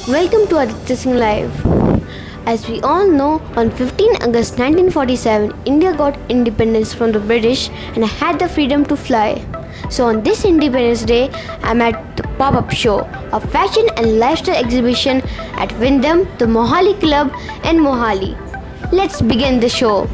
Welcome to Aditya Singh Live. As we all know, on 15 August 1947, India got independence from the British and had the freedom to fly. So on this Independence Day, I'm at the pop-up show, a fashion and lifestyle exhibition at Wyndham, the Mohali Club in Mohali. Let's begin the show.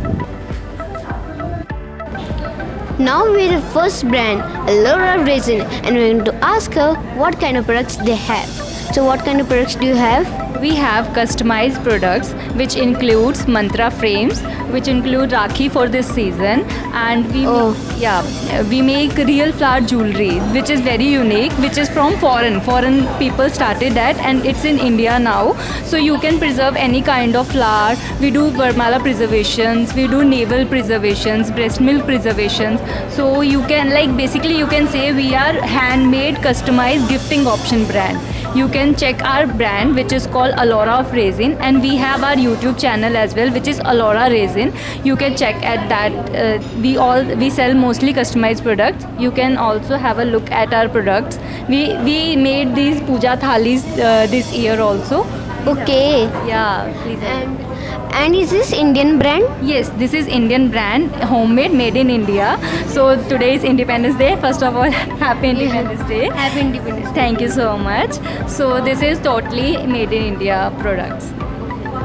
Now we're the first brand, Allura Resin, and we're going to ask her what kind of products they have. So what kind of products do you have? We have customized products which includes mantra frames, which include Rakhi for this season, and we make real flower jewelry, which is very unique, which is from foreign people started that, and it's in India now. So you can preserve any kind of flower. We do Varmala preservations, we do navel preservations, breast milk preservations. So you can basically you can say we are handmade customized gifting option brand. You can check our brand, which is called Allura of Resin, and we have our YouTube channel as well, which is Allura Resin. You can check at that. We sell mostly customized products. You can also have a look at our products. We made these puja thalis this year also. Okay. Yeah, please. And is this Indian brand? Yes, this is Indian brand, homemade, made in India. So today is Independence Day. First of all, Happy Independence Day. Happy Independence Day. Thank you so much. So this is totally made in India products.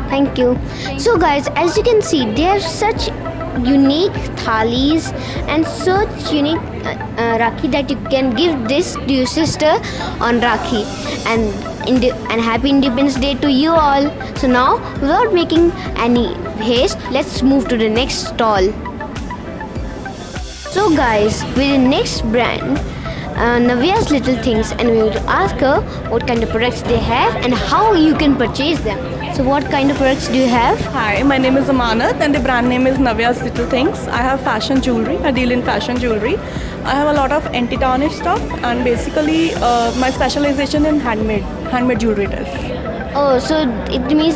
Thank you. So guys, as you can see, they have such unique thalis and such unique Rakhi that you can give this to your sister on Rakhi. And happy Independence Day to you all. So now, without making any haste, let's move to the next stall. So guys, with the next brand, Navya's Little Things, and we will ask her what kind of products they have and how you can purchase them. So what kind of products do you have? Hi, my name is Amanat and the brand name is Navya's Little Things. I have fashion jewelry. I deal in fashion jewelry. I have a lot of anti-tarnish stuff, and basically my specialization in handmade jewelry it is. Oh, so it means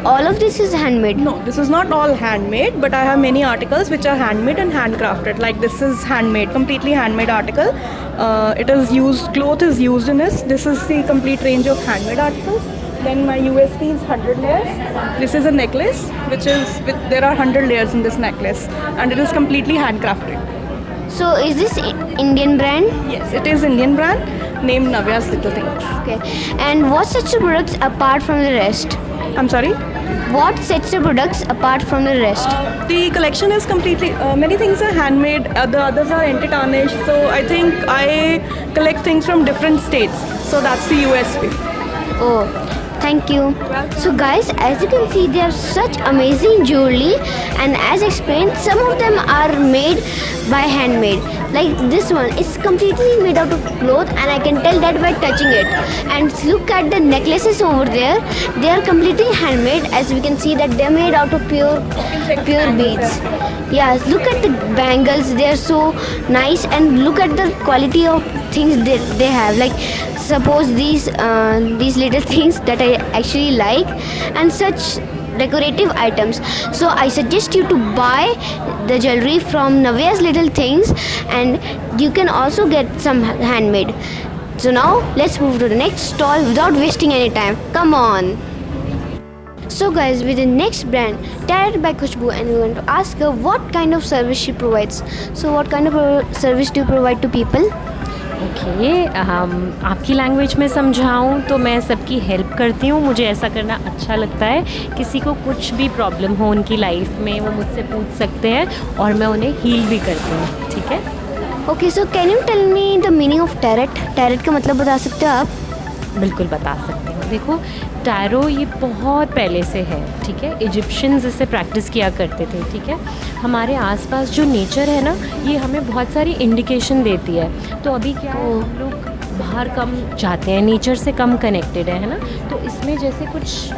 all of this is handmade? No, this is not all handmade, but I have many articles which are handmade and handcrafted. Like this is handmade, completely handmade article. Cloth is used in this. This is the complete range of handmade articles. Then my USP is 100 layers. This is a necklace, there are 100 layers in this necklace, and it is completely handcrafted. So is this Indian brand? Yes, it is Indian brand named Navya's Little Things. Okay. And what sets the products apart from the rest? I'm sorry? What sets the products apart from the rest? The collection is completely, many things are handmade, the others are anti-tarnished. So I think I collect things from different states. So that's the USP. Oh, thank you. So guys, as you can see, they have such amazing jewelry, and as explained, some of them are made by handmade. Like this one is completely made out of cloth, and I can tell that by touching it. And look at the necklaces over there. They are completely handmade, as we can see that they are made out of pure beads. Yeah, look at the bangles. They are so nice, and look at the quality of things they have. Like suppose these little things that I actually like, and such decorative items. So I suggest you to buy the jewelry from Navya's Little Things, and you can also get some handmade. So now let's move to the next stall without wasting any time. Come on. So guys, with the next brand, Tarot by Khushbu, and we're going to ask her what kind of service she provides. So what kind of service do you provide to people? Okay आपकी language में समझाऊँ तो मैं सबकी help करती हूँ. मुझे ऐसा करना अच्छा लगता है. किसी को कुछ भी प्रॉब्लम हो उनकी लाइफ में, वो मुझसे पूछ सकते हैं और मैं उन्हें हील भी करती हूँ. ठीक है. Okay, so can you tell me the meaning of tarot? Tarot का मतलब बता सकते हो आप? बिल्कुल बता सकते हो. देखो, टैरो ये बहुत पहले से है. ठीक है. इजिप्शियंस इसे प्रैक्टिस किया करते थे. ठीक है. हमारे आसपास जो नेचर है ना, ये हमें बहुत सारी इंडिकेशन देती है. तो अभी क्या है, हम लोग बाहर कम जाते हैं, नेचर से कम कनेक्टेड है ना. तो इसमें जैसे कुछ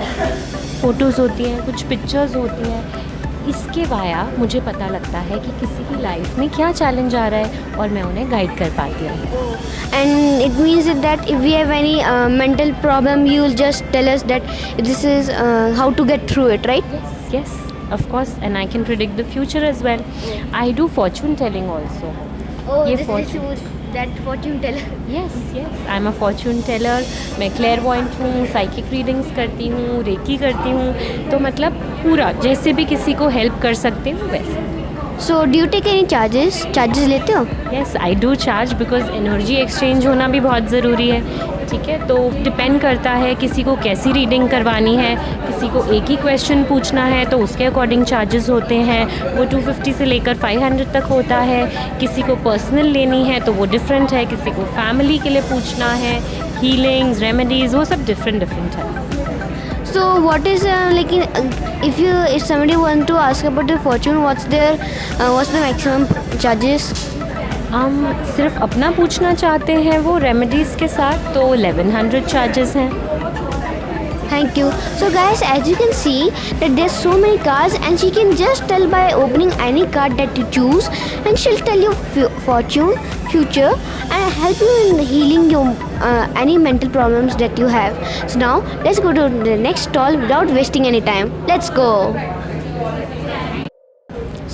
फ़ोटोज़ होती हैं, कुछ पिक्चर्स होती हैं, इसके वाया मुझे पता लगता है कि किसी की लाइफ में क्या चैलेंज आ रहा है और मैं उन्हें गाइड कर पाती हूँ. And it means that if we have any mental problem, you will just tell us that this is how to get through it, right? Yes, of course, and I can predict the future as well. I do fortune telling also. Oh, ये this fortune. that fortune teller. Yes yes, I am a fortune teller. मैं क्लेयरवॉइंट हूँ, psychic readings करती हूँ, recce करती हूँ. तो मतलब पूरा जैसे भी किसी को हेल्प कर सकते हो वैसे. So do you take any charges लेते हो? Yes, I do charge because energy exchange होना भी बहुत ज़रूरी है. ठीक है, तो डिपेंड करता है किसी को कैसी रीडिंग करवानी है. किसी को एक ही क्वेश्चन पूछना है तो उसके अकॉर्डिंग चार्जेस होते हैं. वो 250 से लेकर 500 तक होता है. किसी को पर्सनल लेनी है तो वो डिफरेंट है. किसी को फैमिली के लिए पूछना है, हीलिंग्स, रेमेडीज़, वो सब डिफरेंट है. So what is if somebody want to ask about the fortune, what's the maximum charges? सिर्फ अपना पूछना चाहते हैं वो रेमेडीज़ के साथ तो 1100 चार्जेस हैं. Thank you. So guys, as you can see that there's so many cards and she can just tell by opening any card that you choose and she'll tell you fortune, future and help you in healing your any mental problems that you have. So now let's go to the next stall without wasting any time. Let's go.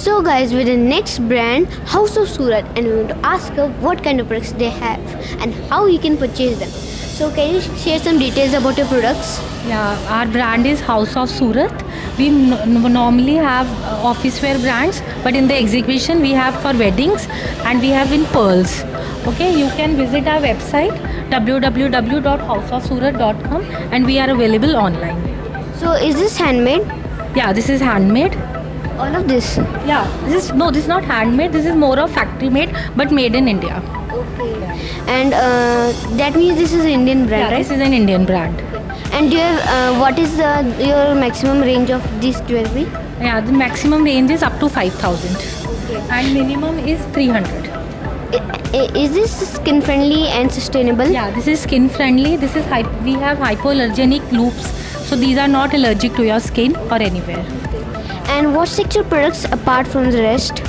So guys, with the next brand, House of Surat, and we want to ask her what kind of products they have and how you can purchase them. So can you share some details about your products? Yeah, our brand is House of Surat. We normally have office wear brands, but in the exhibition we have for weddings and we have in pearls. Okay, you can visit our website www.houseofsurat.com and we are available online. So is this handmade? Yeah, this is handmade. All of this? Yeah, this is not handmade. This is more of factory made, but made in India. Okay. And that means this is an Indian brand, Yeah, right? this is an Indian brand. And do you have, what is your maximum range of this jewelry? Yeah, the maximum range is up to 5,000 and minimum is 300. Is this skin friendly and sustainable? Yeah, this is skin friendly. We have hypoallergenic loops, so these are not allergic to your skin or anywhere. And what sets your products apart from the rest?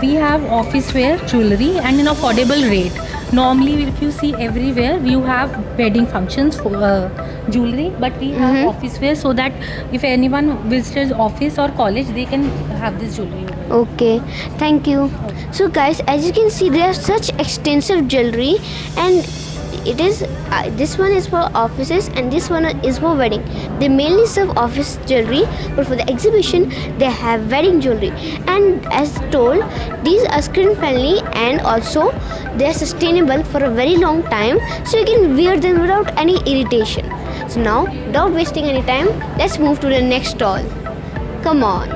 We have office wear jewelry and an affordable rate. Normally, if you see everywhere, you have wedding functions for jewelry, but we have office wear so that if anyone visits office or college, they can have this jewelry. Okay, thank you. So guys, as you can see, there are such extensive jewelry, and it is this one is for offices and this one is for wedding. They mainly serve office jewelry, but for the exhibition they have wedding jewelry. And as told, these are skin friendly and also they are sustainable for a very long time, so you can wear them without any irritation. So now, without wasting any time, let's move to the next stall. Come on.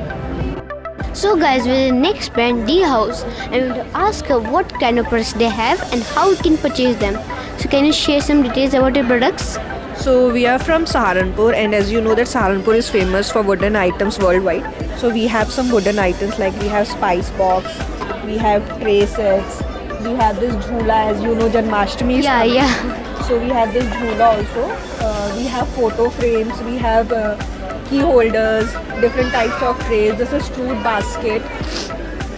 So guys, with the next brand, D House, I'm going to ask her what kind of products they have and how you can purchase them. So can you share some details about your products? So we are from Saharanpur, and as you know that Saharanpur is famous for wooden items worldwide. So we have some wooden items like we have spice box, we have tray sets, we have this jhula, as you know Janmashtami is coming. Yeah. So we have this jhula also. We have photo frames, we have key holders, different types of trays. This is fruit basket.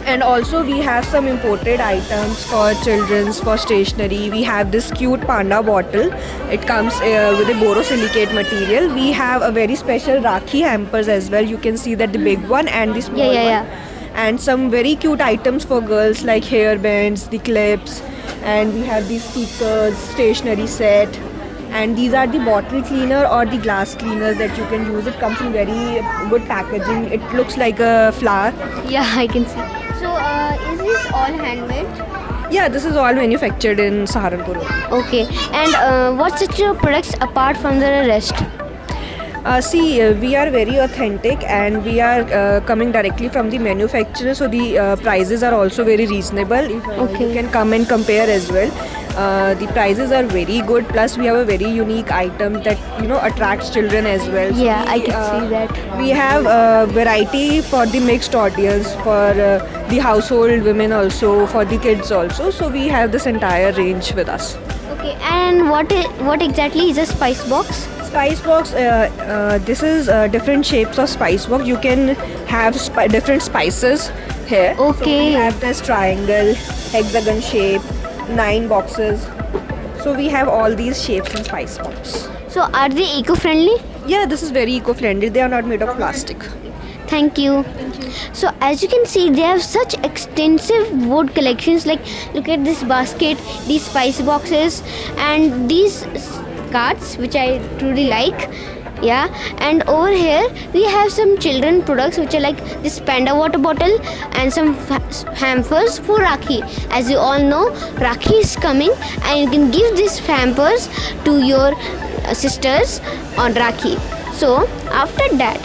And also we have some imported items for children's, for stationery. We have this cute panda bottle. It comes with a borosilicate material. We have a very special Rakhi hampers as well. You can see that the big one and the small one. And some very cute items for girls like hair bands, the clips, and we have these stickers, stationery set. And these are the bottle cleaner or the glass cleaners that you can use. It comes in very good packaging. It looks like a flower. Yeah, I can see. So is this all handmade? Yeah, this is all manufactured in Saharanpur. Okay. And what sets your products apart from the rest? We are very authentic and we are coming directly from the manufacturer, so the prices are also very reasonable. If, you can come and compare as well. The prices are very good, plus we have a very unique item that attracts children as well. So Yeah, I can see that. We have variety for the mixed audience, for the household women also, for the kids also. So we have this entire range with us. Okay. And what exactly is a spice box? Spice box, this is different shapes of spice box. You can have different spices here. Okay. So we have this triangle, hexagon shape, 9 boxes. So we have all these shapes in spice box. So are they eco-friendly? Yeah, this is very eco-friendly. They are not made of plastic. Thank you. So as you can see, they have such extensive wood collections. Like, look at this basket, these spice boxes, and these carts, which I truly like. Yeah, and over here we have some children products, which are like this panda water bottle and some hampers for Rakhi. As you all know, Rakhi is coming, and you can give these hampers to your sisters on Rakhi. So after that,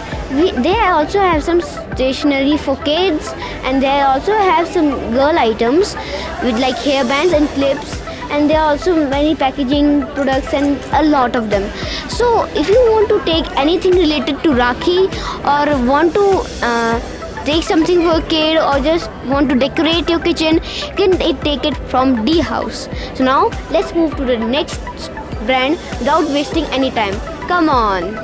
they also have some stationery for kids, and they also have some girl items with like hairbands and clips, and there are also many packaging products and a lot of them. So if you want to take anything related to Rakhi, or want to take something for a kid, or just want to decorate your kitchen, you can take it from D House. So now let's move to the next brand without wasting any time. Come on.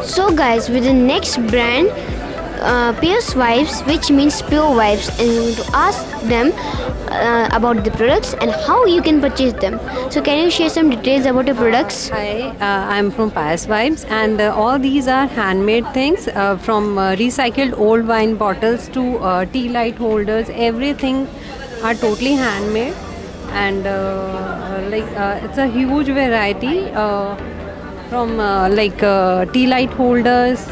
So guys, with the next brand, Pierce Vibes, which means pure vibes, and we're going to ask them about the products and how you can purchase them. So can you share some details about your products? Hi, I'm from Pious Vibes, and all these are handmade things from recycled old wine bottles to tea light holders. Everything are totally handmade, and it's a huge variety from tea light holders,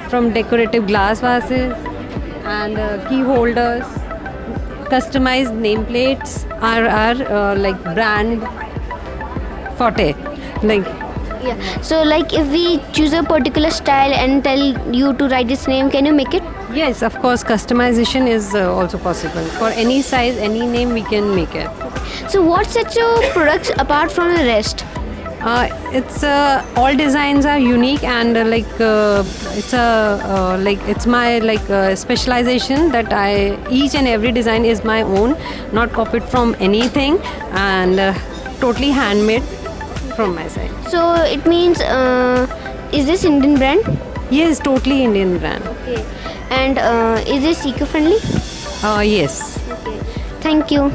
from decorative glass vases and key holders. Customized nameplates are like brand forte. Yeah. So like if we choose a particular style and tell you to write this name, can you make it? Yes, of course, customization is also possible. For any size, any name, we can make it. So what sets your products apart from the rest? It's all designs are unique, and it's my specialization that each and every design is my own, not copied from anything, and totally handmade from my side. So it means, is this Indian brand? Yes, totally Indian brand. Okay. And is this eco-friendly? Yes. Okay. Thank you.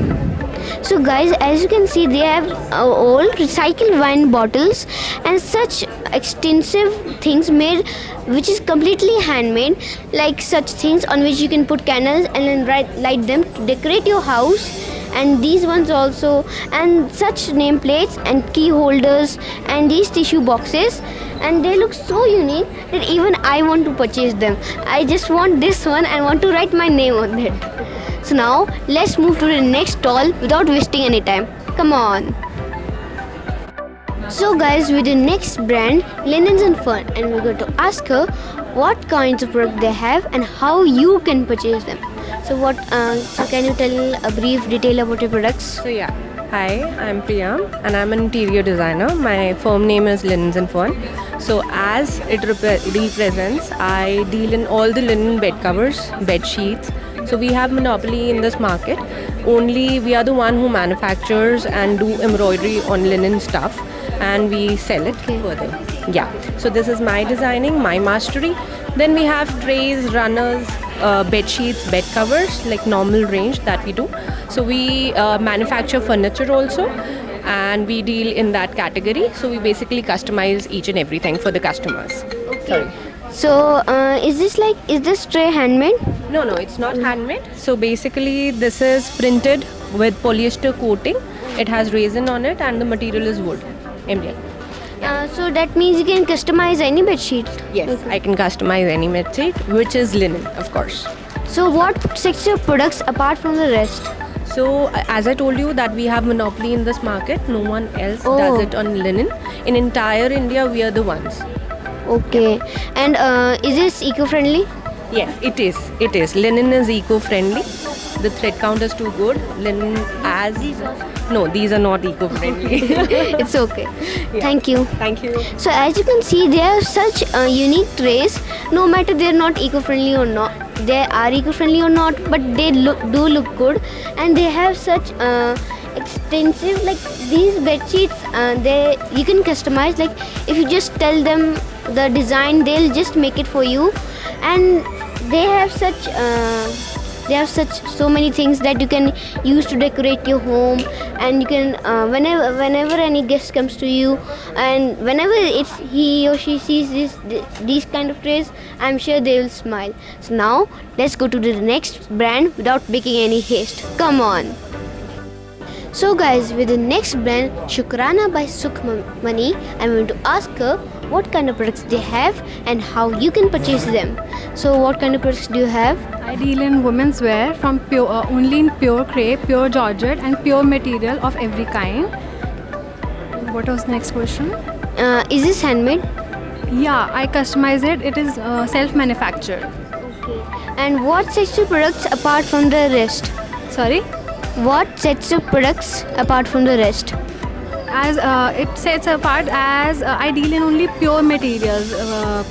So guys, as you can see, they have old recycled wine bottles and such extensive things made, which is completely handmade, like such things on which you can put candles and then light them to decorate your house. And these ones also, and such nameplates and key holders and these tissue boxes, and they look so unique that even I want to purchase them. I just want this one and want to write my name on it. So now let's move to the next stall without wasting any time. Come on. So guys, with the next brand, Linens and Fern, and we're going to ask her what kinds of products they have and how you can purchase them. So so can you tell a brief detail about your products? So yeah, hi, I'm Priya and I'm an interior designer. My firm name is Linens and Fern. So as it represents, I deal in all the linen bed covers, bed sheets. So we have monopoly in this market. Only we are the one who manufactures and do embroidery on linen stuff, and we sell it further. Yeah. So this is my designing, my mastery. Then we have trays, runners, bed sheets, bed covers, like normal range that we do. So we manufacture furniture also, and we deal in that category. So we basically customize each and everything for the customers. Sorry. So is this tray handmade? No, it's not handmade. So basically this is printed with polyester coating. It has resin on it and the material is wood. MDF. So that means you can customize any bed sheet? Yes, I can customize any bed sheet, which is linen, of course. So what sets your products apart from the rest? So as I told you that we have monopoly in this market. No one else does it on linen. In entire India, we are the ones. Okay. And is this eco-friendly? Yes, it is. It is. Linen is eco-friendly. The thread count is too good. Linen as... No, these are not eco-friendly. It's okay. Yeah. Thank you. Thank you. So as you can see, they are such unique trays. No matter they are not eco-friendly or not, they are eco-friendly or not, but they do look good, and they have such extensive, like these bed sheets. You can customize. Like if you just tell them the design, they'll just make it for you, and they have such They have so many things that you can use to decorate your home, and you can whenever any guest comes to you, and whenever it's he or she sees these kind of trays, I'm sure they will smile. So now let's go to the next brand without making any haste. Come on. So guys, with the next brand, Shukrana by Sukhmani, I'm going to ask her what kind of products they have and how you can purchase them. So what kind of products do you have? I deal in women's wear from only in pure crepe, pure georgette and pure material of every kind. What was the next question? Is this handmade? Yeah, I customize it. It is self-manufactured. Okay. And what sets your products apart from the rest? Sorry? What sets your products apart from the rest? As it sets apart as I deal in only pure materials.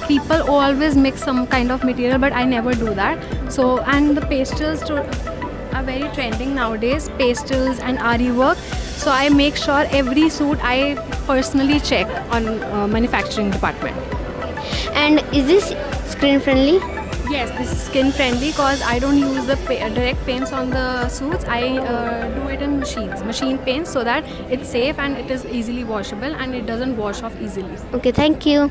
People always mix some kind of material, but I never do that. So, and the pastels are very trending nowadays, pastels and ari work. So I make sure every suit I personally check on manufacturing department. And is this screen friendly? Yes, this is skin friendly because I don't use the direct paints on the suits. I do it in machine paints, so that it's safe and it is easily washable and it doesn't wash off easily. Okay, thank you.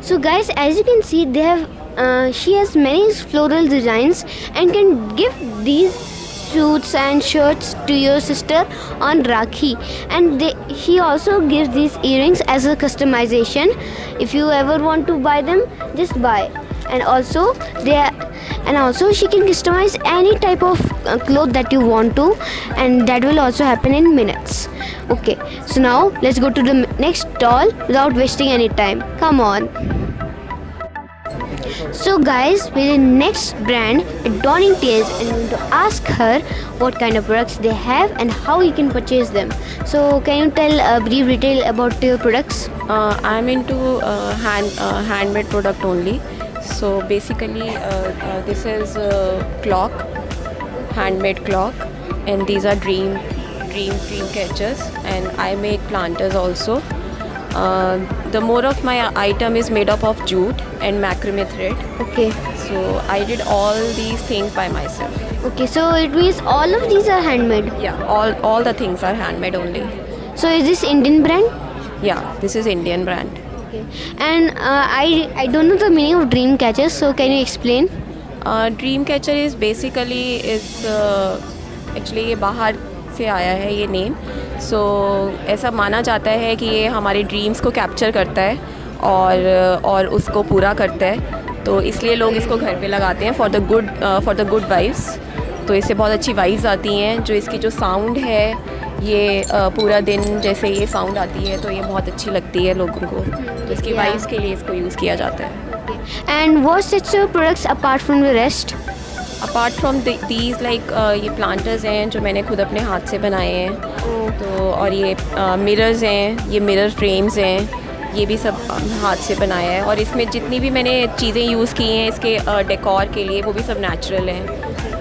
So guys, as you can see, they have she has many floral designs and can give these suits and shirts to your sister on Rakhi, and she also gives these earrings as a customization. If you ever want to buy them, just buy. And also she can customize any type of cloth that you want to, and that will also happen in minutes. Okay, so now let's go to the next stall without wasting any time. Come on. So guys, with the next brand, Adorning Tales, I'm going to ask her what kind of products they have and how you can purchase them. So can you tell a brief detail about your products? I'm into handmade product only. So basically, this is a clock, handmade clock, and these are dream catchers, and I make planters also. The more of my item is made up of jute and macrame thread. Okay. So I did all these things by myself. Okay, so it means all of these are handmade. Yeah, all the things are handmade only. So is this Indian brand? Yeah, this is Indian brand. Okay. And I don't know the meaning of dream catchers, so can you explain? Dream catcher is basically actually ये बाहर से आया है ये name. सो ऐसा माना जाता है कि ये हमारे ड्रीम्स को कैप्चर करता है और उसको पूरा करता है, तो इसलिए लोग इसको घर पे लगाते हैं फॉर द गुड वाइब्स. तो इससे बहुत अच्छी वाइब्स आती हैं. जो इसकी जो साउंड है ये पूरा दिन जैसे ये साउंड आती है तो ये बहुत अच्छी लगती है लोगों को, तो इसकी वाइब्स के लिए इसको यूज़ किया जाता है. And what sets your products apart from the rest? Apart from these like ये प्लांटर्स हैं जो मैंने खुद अपने हाथ से बनाए हैं. तो और ये मिरर्स हैं, ये मिरर फ्रेम्स हैं, ये भी सब हाथ से बनाया है. और इसमें जितनी भी मैंने चीज़ें यूज़ की हैं इसके डेकोर के लिए वो भी सब नेचुरल हैं.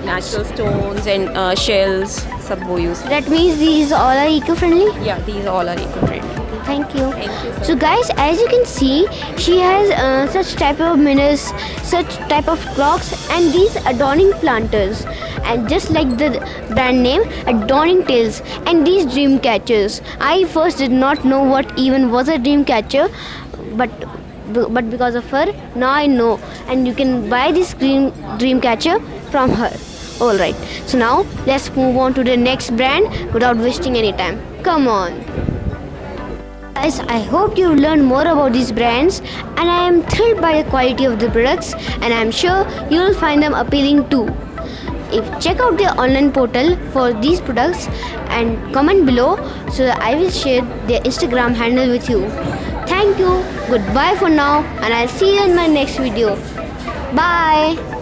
नेचुरल स्टोन्स एंड शेल्स सब वो use. That means these all are eco-friendly? Yeah, these all are eco-friendly. Thank you. Thank you, sir. So guys, as you can see, she has such type of mirrors, such type of clocks, and these adorning planters, and just like the brand name, Adorning Tales, and these dream catchers. I first did not know what even was a dream catcher, but because of her, now I know, and you can buy this dream catcher from her. Alright, so now let's move on to the next brand without wasting any time. Come on. Guys, I hope you've learned more about these brands, and I am thrilled by the quality of the products, and I am sure you will find them appealing too. Check out their online portal for these products and comment below so that I will share their Instagram handle with you. Thank you, goodbye for now, and I'll see you in my next video. Bye.